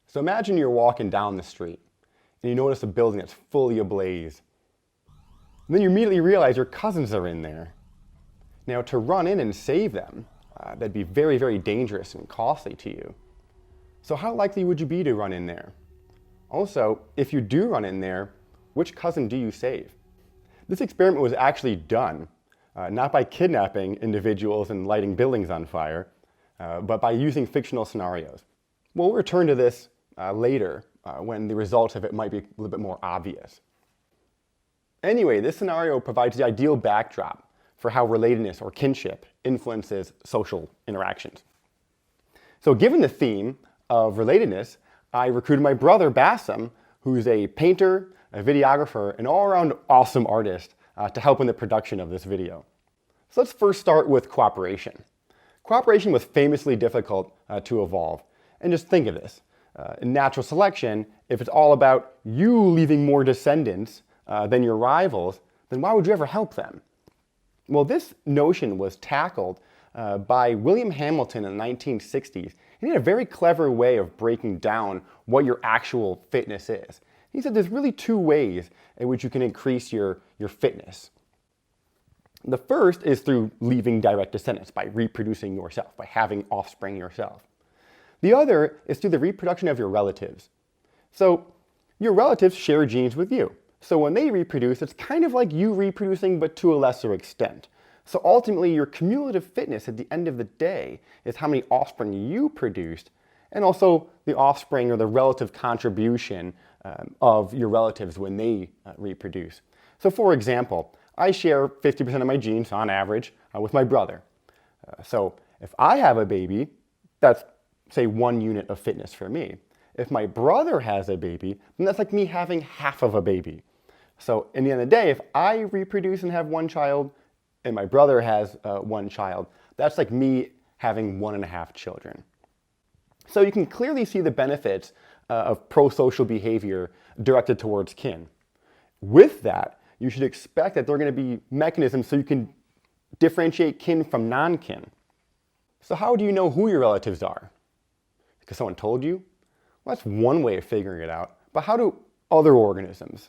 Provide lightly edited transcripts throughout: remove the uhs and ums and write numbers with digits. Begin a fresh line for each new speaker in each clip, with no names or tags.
So imagine you're walking down the street and you notice a building that's fully ablaze. And then you immediately realize your cousins are in there. Now, to run in and save them, that'd be very, very dangerous and costly to you. So how likely would you be to run in there? Also, if you do run in there, which cousin do you save? This experiment was actually done, not by kidnapping individuals and lighting buildings on fire, but by using fictional scenarios. We'll return to this later when the results of it might be a little bit more obvious. Anyway, this scenario provides the ideal backdrop for how relatedness or kinship influences social interactions. So given the theme of relatedness, I recruited my brother Bassem, who's a painter, a videographer, an all-around awesome artist, to help in the production of this video. So let's first start with cooperation. Cooperation was famously difficult to evolve. And just think of this. In natural selection, if it's all about you leaving more descendants than your rivals, then why would you ever help them? Well, this notion was tackled by William Hamilton in the 1960s. He had a very clever way of breaking down what your actual fitness is. He said there's really two ways in which you can increase your fitness. The first is through leaving direct descendants, by reproducing yourself, by having offspring yourself. The other is through the reproduction of your relatives. So your relatives share genes with you. So when they reproduce, it's kind of like you reproducing, but to a lesser extent. So ultimately, your cumulative fitness at the end of the day is how many offspring you produced, and also the offspring or the relative contribution of your relatives when they reproduce. So for example, I share 50% of my genes on average with my brother. So if I have a baby, that's say 1 unit of fitness for me. If my brother has a baby, then that's like me having half of a baby. So in the end of the day, if I reproduce and have 1 child, and my brother has 1 child, that's like me having 1.5 children. So you can clearly see the benefits of pro-social behavior directed towards kin. With that, you should expect that there are going to be mechanisms so you can differentiate kin from non-kin. So how do you know who your relatives are? Because someone told you? Well, that's one way of figuring it out. But how do other organisms,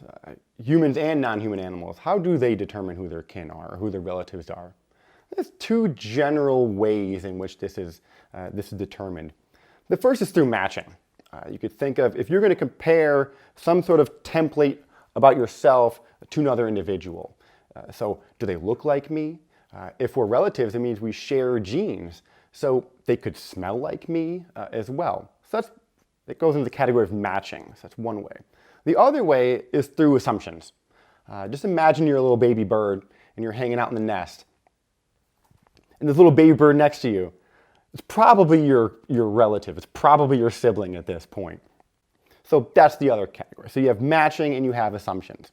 humans and non-human animals, how do they determine who their kin are, or who their relatives are? There's 2 general ways in which this is determined. The first is through matching. You could think of, if you're going to compare some sort of template about yourself to another individual. So do they look like me? If we're relatives, it means we share genes. So they could smell like me as well. So it goes into the category of matching. So that's one way. The other way is through assumptions. Just imagine you're a little baby bird and you're hanging out in the nest. And this little baby bird next to you, it's probably your relative. It's probably your sibling at this point. So that's the other category. So you have matching and you have assumptions.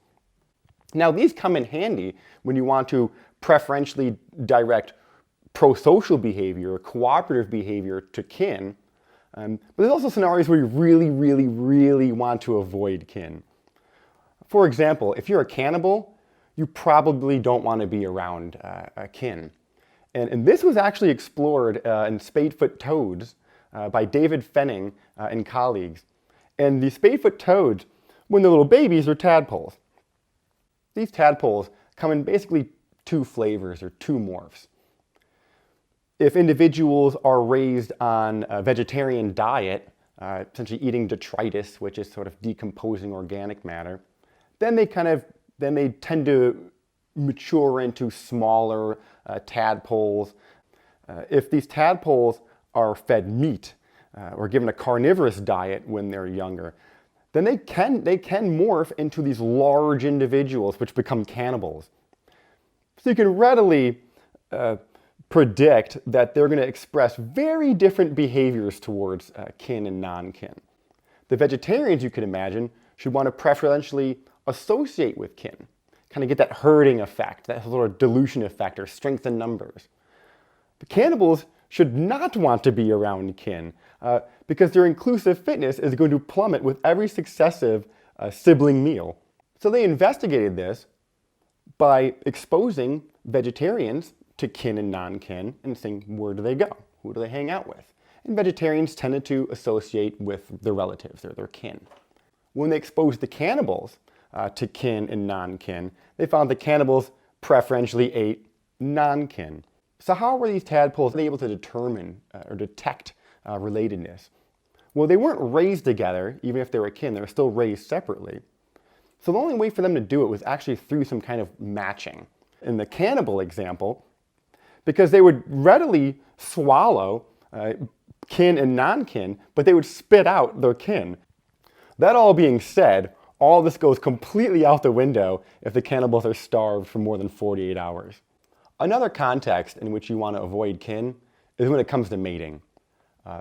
Now these come in handy when you want to preferentially direct pro-social behavior or cooperative behavior to kin. But there's also scenarios where you really, really, really want to avoid kin. For example, if you're a cannibal, you probably don't want to be around kin. And this was actually explored in spadefoot toads by David Fenning and colleagues. And the spadefoot toads, when they're little babies, are tadpoles. These tadpoles come in basically 2 flavors or 2 morphs. If individuals are raised on a vegetarian diet, essentially eating detritus, which is sort of decomposing organic matter, then they tend to mature into smaller tadpoles. If these tadpoles are fed meat or given a carnivorous diet when they're younger, then they can morph into these large individuals which become cannibals. So you can readily predict that they're going to express very different behaviors towards kin and non-kin. The vegetarians, you could imagine, should want to preferentially associate with kin, kind of get that herding effect, that sort of dilution effect or strength in numbers. The cannibals should not want to be around kin because their inclusive fitness is going to plummet with every successive sibling meal. So they investigated this by exposing vegetarians to kin and non-kin and seeing where do they go, who do they hang out with. and vegetarians tended to associate with their relatives or their kin. When they exposed the cannibals to kin and non-kin, they found the cannibals preferentially ate non-kin. So how were these tadpoles able to determine or detect relatedness? Well, they weren't raised together, even if they were kin, they were still raised separately. So the only way for them to do it was actually through some kind of matching. In the cannibal example, because they would readily swallow kin and non-kin, but they would spit out their kin. That all being said, all this goes completely out the window if the cannibals are starved for more than 48 hours. Another context in which you want to avoid kin is when it comes to mating.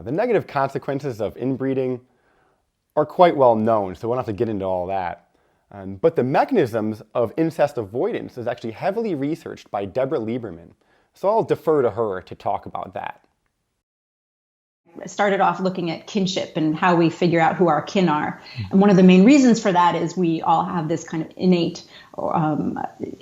The negative consequences of inbreeding are quite well known, so we don't have to get into all that. But the mechanisms of incest avoidance is actually heavily researched by Deborah Lieberman, so I'll defer to her to talk about that.
I started off looking at kinship and how we figure out who our kin are. And one of the main reasons for that is we all have this kind of innate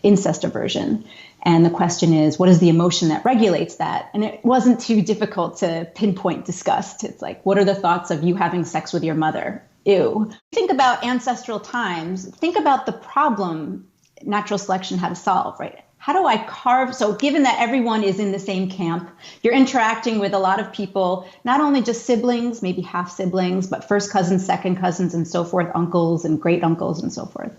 incest aversion. And the question is, what is the emotion that regulates that? And it wasn't too difficult to pinpoint disgust. It's like, what are the thoughts of you having sex with your mother? Ew. Think about ancestral times. Think about the problem natural selection had to solve, right? How do I carve? So given that everyone is in the same camp, you're interacting with a lot of people, not only just siblings, maybe half siblings, but first cousins, second cousins, and so forth, uncles and great uncles and so forth.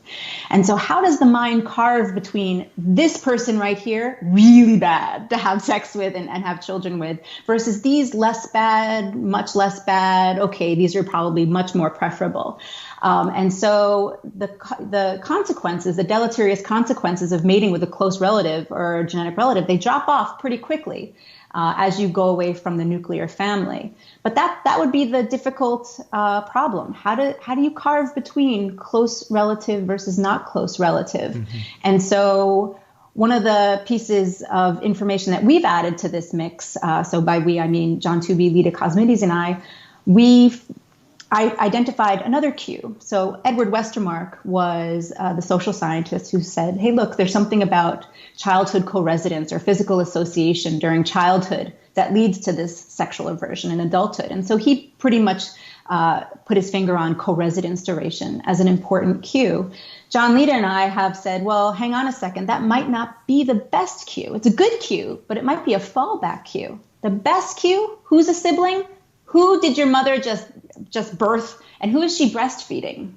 And so how does the mind carve between this person right here, really bad to have sex with and have children with, versus these less bad, much less bad, okay, these are probably much more preferable. And so the consequences, the deleterious consequences of mating with a close relative or a genetic relative, they drop off pretty quickly as you go away from the nuclear family. But that would be the difficult problem. How do you carve between close relative versus not close relative? Mm-hmm. And so one of the pieces of information that we've added to this mix, so by we, I mean John Tooby, Lita Cosmides, and I identified another cue. So Edward Westermark was the social scientist who said, hey, look, there's something about childhood co-residence or physical association during childhood that leads to this sexual aversion in adulthood. And so he pretty much put his finger on co-residence duration as an important cue. John Lita and I have said, well, hang on a second, that might not be the best cue. It's a good cue, but it might be a fallback cue. The best cue, who's a sibling? Who did your mother just birth, and who is she breastfeeding?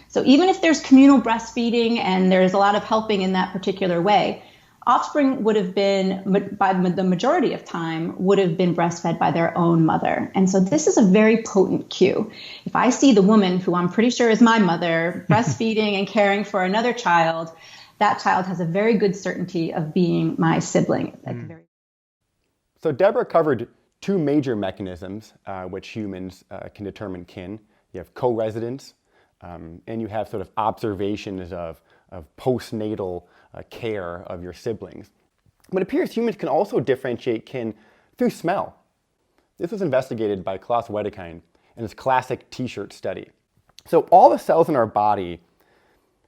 So even if there's communal breastfeeding and there's a lot of helping in that particular way, offspring would have been, by the majority of time, would have been breastfed by their own mother. And so this is a very potent cue. If I see the woman who I'm pretty sure is my mother breastfeeding and caring for another child, that child has a very good certainty of being my sibling.
So Deborah covered two major mechanisms which humans can determine kin. You have co-residence, and you have sort of observations of postnatal care of your siblings. But it appears humans can also differentiate kin through smell. This was investigated by Klaus Wedekind in his classic t-shirt study. So all the cells in our body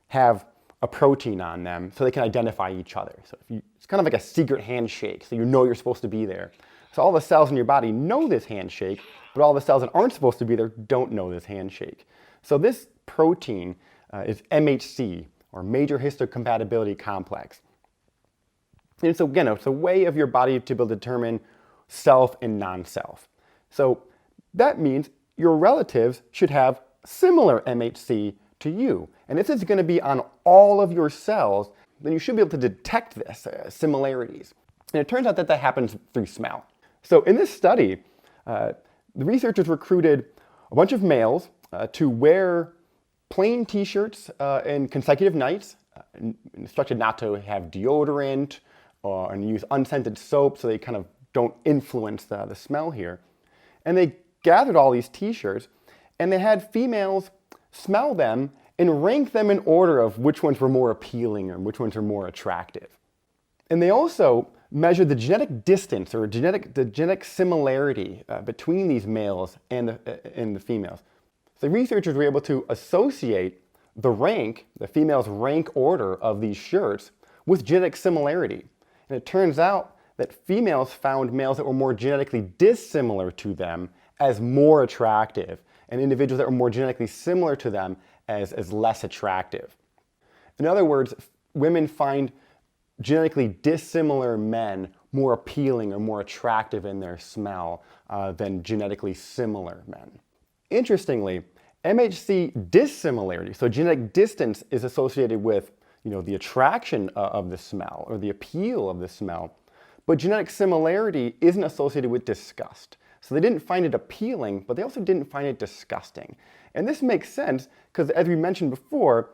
have a protein on them so they can identify each other. So it's kind of like a secret handshake, so you know you're supposed to be there. So all the cells in your body know this handshake, but all the cells that aren't supposed to be there don't know this handshake. So this protein is MHC, or major histocompatibility complex. And so again, it's a way of your body to be able to determine self and non-self. So that means your relatives should have similar MHC to you. And if this is going to be on all of your cells, then you should be able to detect this, similarities. And it turns out that happens through smell. So in this study, the researchers recruited a bunch of males to wear plain t-shirts in consecutive nights, instructed not to have deodorant and use unscented soap so they kind of don't influence the smell here. And they gathered all these t-shirts and they had females smell them and rank them in order of which ones were more appealing or which ones were more attractive. And they also measured the genetic distance or the genetic similarity between these males and the females. So the researchers were able to associate the female's rank order of these shirts with genetic similarity. And it turns out that females found males that were more genetically dissimilar to them as more attractive, and individuals that are more genetically similar to them as less attractive. In other words, women find genetically dissimilar men more appealing or more attractive in their smell than genetically similar men. Interestingly, MHC dissimilarity, so genetic distance, is associated with the attraction of the smell or the appeal of the smell, but genetic similarity isn't associated with disgust. So they didn't find it appealing, but they also didn't find it disgusting. And this makes sense because, as we mentioned before,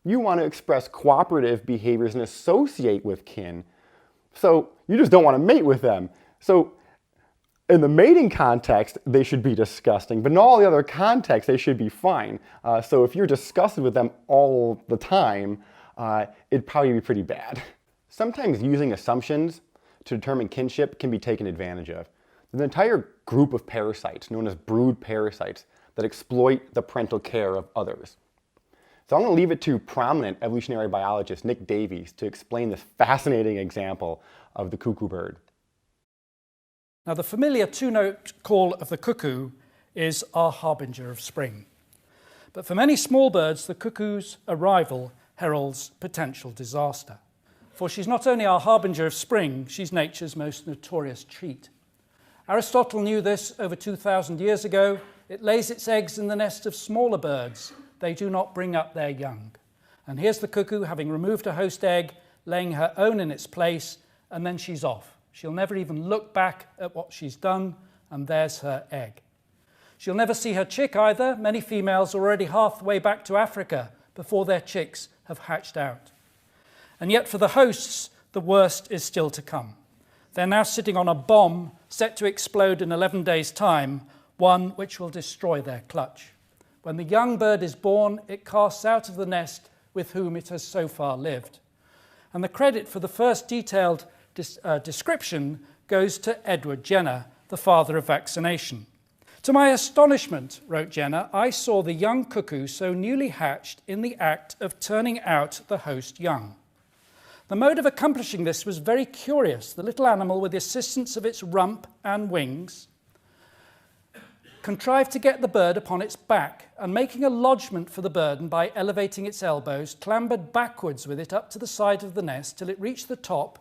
you want to express cooperative behaviors and associate with kin. So you just don't want to mate with them. So in the mating context, they should be disgusting, but in all the other contexts, they should be fine. So if you're disgusted with them all the time, it'd probably be pretty bad. Sometimes using assumptions to determine kinship can be taken advantage of. There's an entire group of parasites known as brood parasites that exploit the parental care of others. So I'm going to leave it to prominent evolutionary biologist Nick Davies to explain this fascinating example of the cuckoo bird.
Now, the familiar two-note call of the cuckoo is our harbinger of spring. But for many small birds, the cuckoo's arrival heralds potential disaster. For she's not only our harbinger of spring, she's nature's most notorious cheat. Aristotle knew this over 2,000 years ago. It lays its eggs in the nest of smaller birds. They do not bring up their young. And here's the cuckoo, having removed a host egg, laying her own in its place, and then she's off. She'll never even look back at what she's done, and there's her egg. She'll never see her chick either. Many females are already halfway back to Africa before their chicks have hatched out. And yet for the hosts, the worst is still to come. They're now sitting on a bomb set to explode in 11 days' time, one which will destroy their clutch. When the young bird is born, it casts out of the nest with whom it has so far lived. And the credit for the first detailed description goes to Edward Jenner, the father of vaccination. To my astonishment, wrote Jenner, I saw the young cuckoo so newly hatched in the act of turning out the host young. The mode of accomplishing this was very curious. The little animal, with the assistance of its rump and wings, contrived to get the bird upon its back, and making a lodgment for the bird by elevating its elbows, clambered backwards with it up to the side of the nest till it reached the top,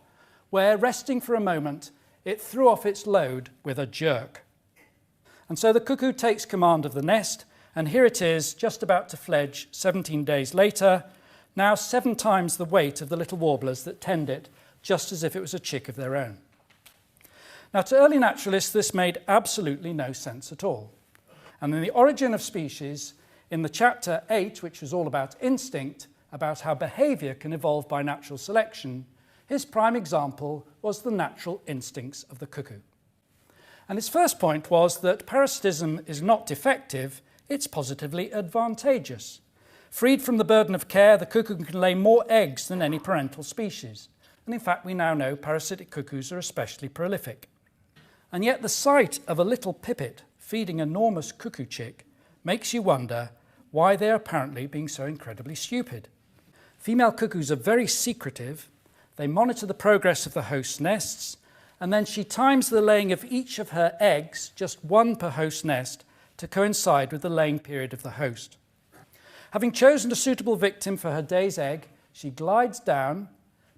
where, resting for a moment, it threw off its load with a jerk. And so the cuckoo takes command of the nest, and here it is, just about to fledge 17 days later, now 7 times the weight of the little warblers that tend it, just as if it was a chick of their own. Now, to early naturalists, this made absolutely no sense at all. And in The Origin of Species, in the chapter 8, which was all about instinct, about how behaviour can evolve by natural selection, his prime example was the natural instincts of the cuckoo. And his first point was that parasitism is not defective, it's positively advantageous. Freed from the burden of care, the cuckoo can lay more eggs than any parental species. And in fact, we now know parasitic cuckoos are especially prolific. And yet the sight of a little pipit feeding an enormous cuckoo chick makes you wonder why they're apparently being so incredibly stupid. Female cuckoos are very secretive. They monitor the progress of the host's nests, and then she times the laying of each of her eggs, just one per host nest, to coincide with the laying period of the host. Having chosen a suitable victim for her day's egg, she glides down,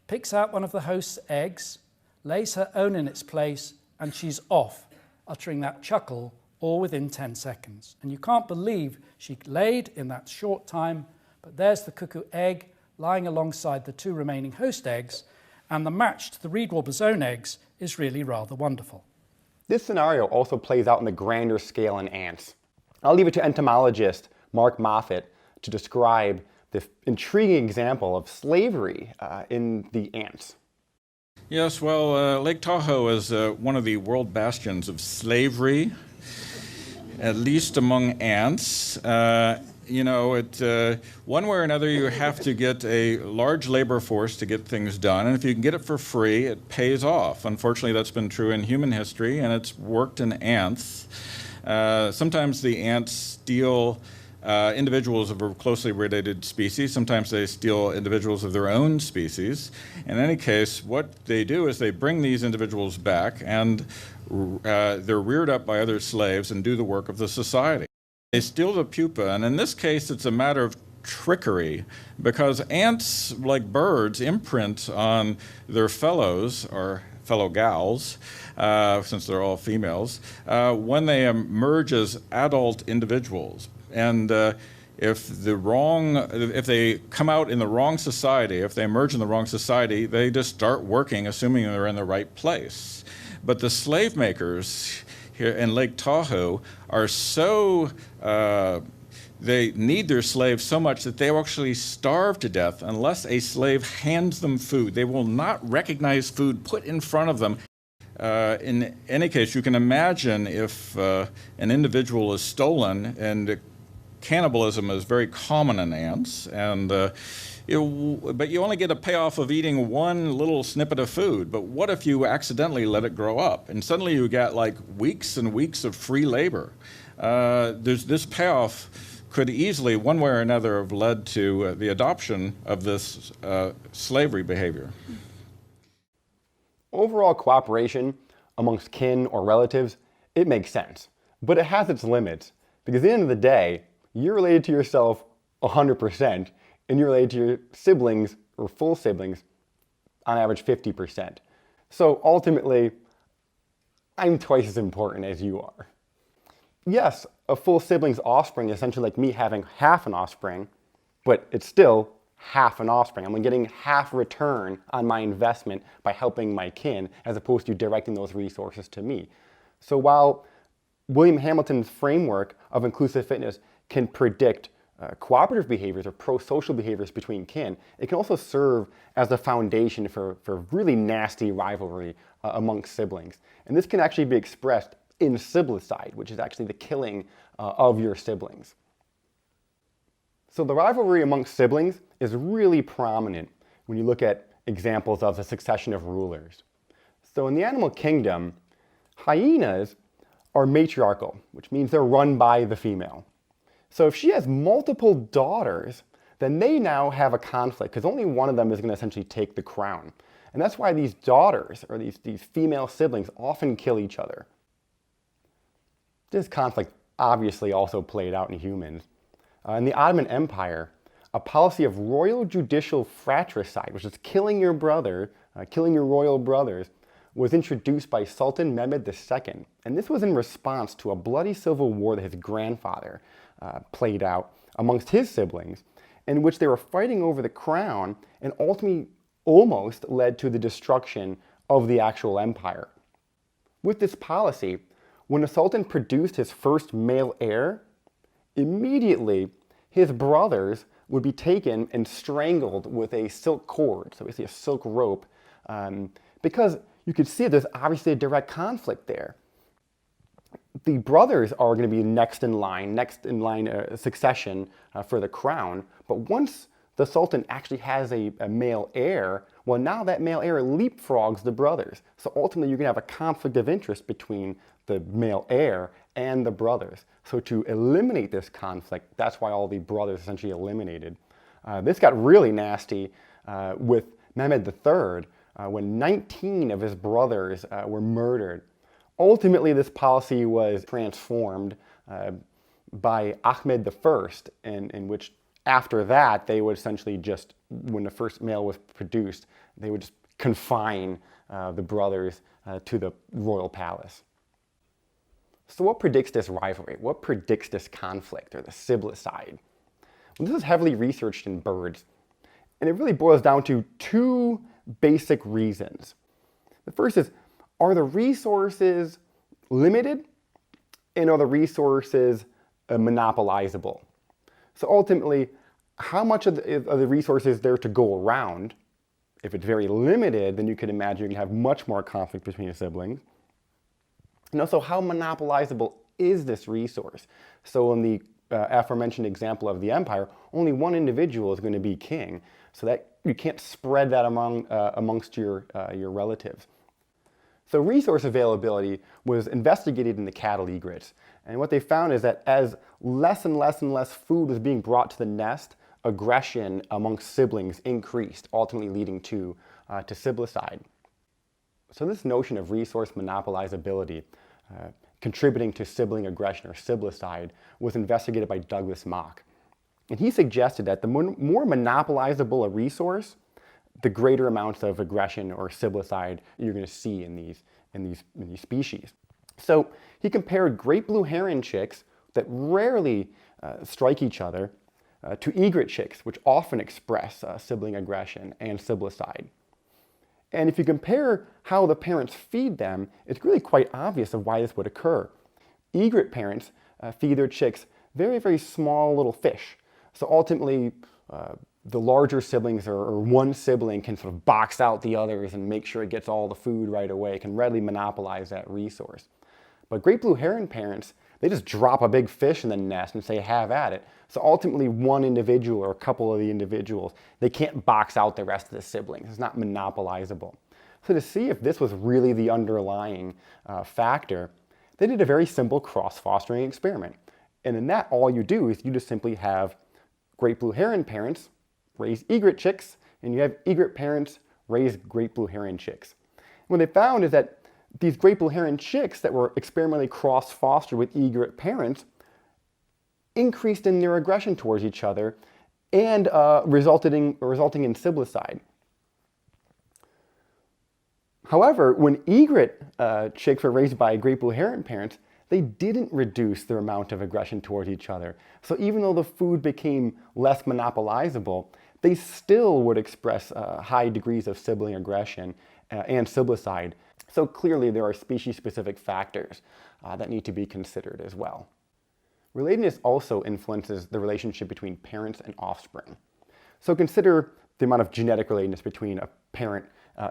picks out one of the host's eggs, lays her own in its place, and she's off, uttering that chuckle all within 10 seconds. And you can't believe she laid in that short time, but there's the cuckoo egg lying alongside the 2 remaining host eggs, and the match to the reed warbler's own eggs is really rather wonderful.
This scenario also plays out on the grander scale in ants. I'll leave it to entomologist Mark Moffat to describe this intriguing example of slavery in the ants.
Yes, well, Lake Tahoe is one of the world bastions of slavery, at least among ants. One way or another, you have to get a large labor force to get things done, and if you can get it for free, it pays off. Unfortunately, that's been true in human history, and it's worked in ants. Sometimes the ants steal individuals of a closely related species. Sometimes they steal individuals of their own species. In any case, what they do is they bring these individuals back, and they're reared up by other slaves and do the work of the society. They steal the pupa, and in this case, it's a matter of trickery, because ants, like birds, imprint on their fellows, or fellow gals, since they're all females, when they emerge as adult individuals. And if they come out in the wrong society, if they emerge in the wrong society, they just start working, assuming they're in the right place. But the slave makers here in Lake Tahoe are so, they need their slaves so much that they will actually starve to death unless a slave hands them food. They will not recognize food put in front of them. In any case, you can imagine if an individual is stolen, and cannibalism is very common in ants, and but you only get a payoff of eating one little snippet of food. But what if you accidentally let it grow up, and suddenly you get like weeks and weeks of free labor? There's this payoff could easily, one way or another, have led to the adoption of this slavery behavior.
Overall cooperation amongst kin or relatives, it makes sense, but it has its limits, because at the end of the day, you're related to yourself 100%, and you're related to your siblings, or full siblings, on average 50%. So ultimately, I'm twice as important as you are. Yes, a full sibling's offspring is essentially like me having half an offspring, but it's still half an offspring. I'm getting half return on my investment by helping my kin, as opposed to directing those resources to me. So while William Hamilton's framework of inclusive fitness can predict cooperative behaviors or pro-social behaviors between kin, it can also serve as a foundation for really nasty rivalry amongst siblings. And this can actually be expressed in siblicide, which is actually the killing of your siblings. So the rivalry amongst siblings is really prominent when you look at examples of the succession of rulers. So in the animal kingdom, hyenas are matriarchal, which means they're run by the female. So if she has multiple daughters, then they now have a conflict, because only one of them is going to essentially take the crown. And that's why these daughters, or these female siblings, often kill each other. This conflict obviously also played out in humans. In the Ottoman Empire, a policy of royal judicial fratricide, which is killing your brother, killing your royal brothers, was introduced by Sultan Mehmed II. And this was in response to a bloody civil war that his grandfather played out amongst his siblings, in which they were fighting over the crown, and ultimately almost led to the destruction of the actual empire. With this policy, when the Sultan produced his first male heir, immediately his brothers would be taken and strangled with a silk cord, so basically a silk rope, because you could see there's obviously a direct conflict there. The brothers are going to be next in line succession for the crown, but once the Sultan actually has a male heir, well, now that male heir leapfrogs the brothers. So ultimately you're going to have a conflict of interest between the male heir and the brothers. So to eliminate this conflict, that's why all the brothers essentially eliminated. This got really nasty with Mehmed III when 19 of his brothers were murdered. Ultimately, this policy was transformed by Ahmed I, in which after that, they would essentially just, when the first male was produced, they would just confine the brothers to the royal palace. So what predicts this rivalry? What predicts this conflict, or the siblicide? Well, this is heavily researched in birds, and it really boils down to two basic reasons. The first is, are the resources limited, and are the resources monopolizable? So ultimately, how much of the resources there to go around? If it's very limited, then you can imagine you can have much more conflict between your siblings. And also, how monopolizable is this resource? So in the aforementioned example of the empire, only one individual is going to be king, so that you can't spread that amongst your relatives. So resource availability was investigated in the cattle egrets. And what they found is that as less and less and less food was being brought to the nest, aggression amongst siblings increased, ultimately leading to siblicide. So this notion of resource monopolizability, contributing to sibling aggression or siblicide, was investigated by Douglas Mock. And he suggested that the more monopolizable a resource, the greater amounts of aggression or siblicide you're going to see in these species. So he compared great blue heron chicks that rarely strike each other to egret chicks, which often express sibling aggression and siblicide. And if you compare how the parents feed them, it's really quite obvious of why this would occur. Egret parents feed their chicks very, very small little fish. So ultimately, the larger siblings or one sibling can sort of box out the others and make sure it gets all the food right away, can readily monopolize that resource. But great blue heron parents, they just drop a big fish in the nest and say, have at it. So ultimately, one individual or a couple of the individuals, they can't box out the rest of the siblings. It's not monopolizable. So to see if this was really the underlying factor, they did a very simple cross-fostering experiment. And in that, all you do is you just simply have great blue heron parents raise egret chicks, and you have egret parents raise great blue heron chicks. What they found is that these great blue heron chicks that were experimentally cross-fostered with egret parents increased in their aggression towards each other and resulting in siblicide. However, when egret chicks were raised by great blue heron parents, they didn't reduce their amount of aggression towards each other. So even though the food became less monopolizable, they still would express high degrees of sibling aggression and siblicide. So clearly there are species-specific factors that need to be considered as well. Relatedness also influences the relationship between parents and offspring. So consider the amount of genetic relatedness between a parent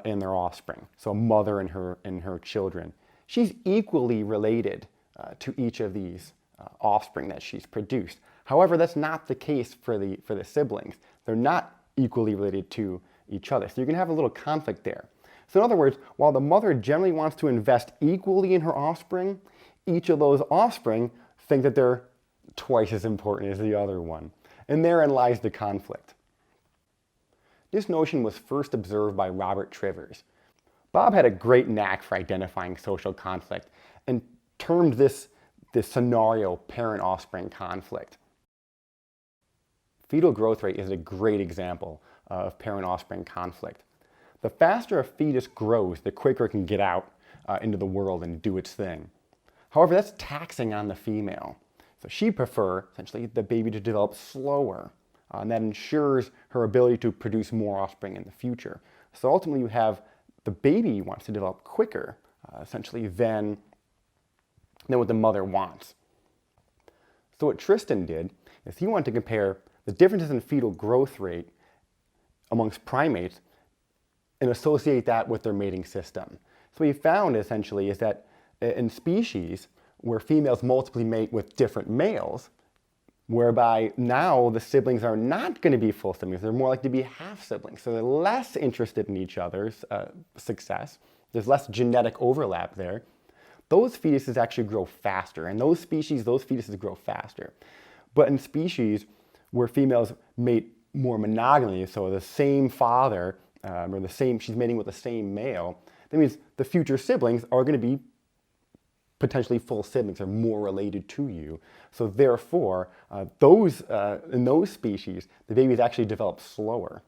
and their offspring. So a mother and her children. She's equally related to each of these offspring that she's produced. However, that's not the case for the siblings. They're not equally related to each other. So you're going to have a little conflict there. So in other words, while the mother generally wants to invest equally in her offspring, each of those offspring think that they're twice as important as the other one. And therein lies the conflict. This notion was first observed by Robert Trivers. Bob had a great knack for identifying social conflict and termed this scenario parent-offspring conflict. Fetal growth rate is a great example of parent-offspring conflict. The faster a fetus grows, the quicker it can get out into the world and do its thing. However, that's taxing on the female. So she'd prefer, essentially, the baby to develop slower, and that ensures her ability to produce more offspring in the future. So ultimately, you have the baby wants to develop quicker, essentially, than what the mother wants. So what Tristan did is he wanted to compare the differences in fetal growth rate amongst primates and associate that with their mating system. So what he found, essentially, is that in species where females multiply mate with different males, whereby now the siblings are not going to be full siblings, they're more likely to be half siblings. So they're less interested in each other's success. There's less genetic overlap there. Those fetuses actually grow faster, and those fetuses grow faster. But in species where females mate more monogamally, so the same father, she's mating with the same male, that means the future siblings are going to be potentially full siblings, are more related to you. So therefore, in those species, the babies actually develop slower.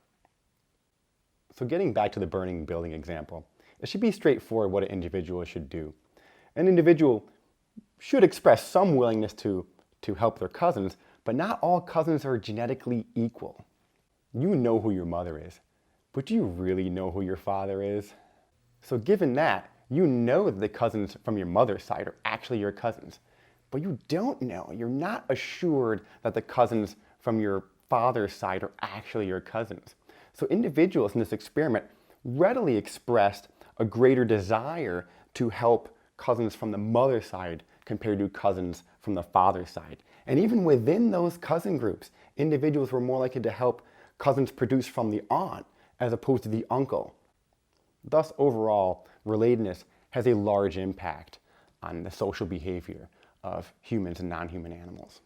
So getting back to the burning building example, it should be straightforward what an individual should do. An individual should express some willingness to help their cousins, but not all cousins are genetically equal. You know who your mother is, but do you really know who your father is? So given that, you know that the cousins from your mother's side are actually your cousins, but you don't know, you're not assured that the cousins from your father's side are actually your cousins. So individuals in this experiment readily expressed a greater desire to help cousins from the mother's side compared to cousins from the father's side. And even within those cousin groups, individuals were more likely to help cousins produced from the aunt as opposed to the uncle. Thus, overall, relatedness has a large impact on the social behavior of humans and non-human animals.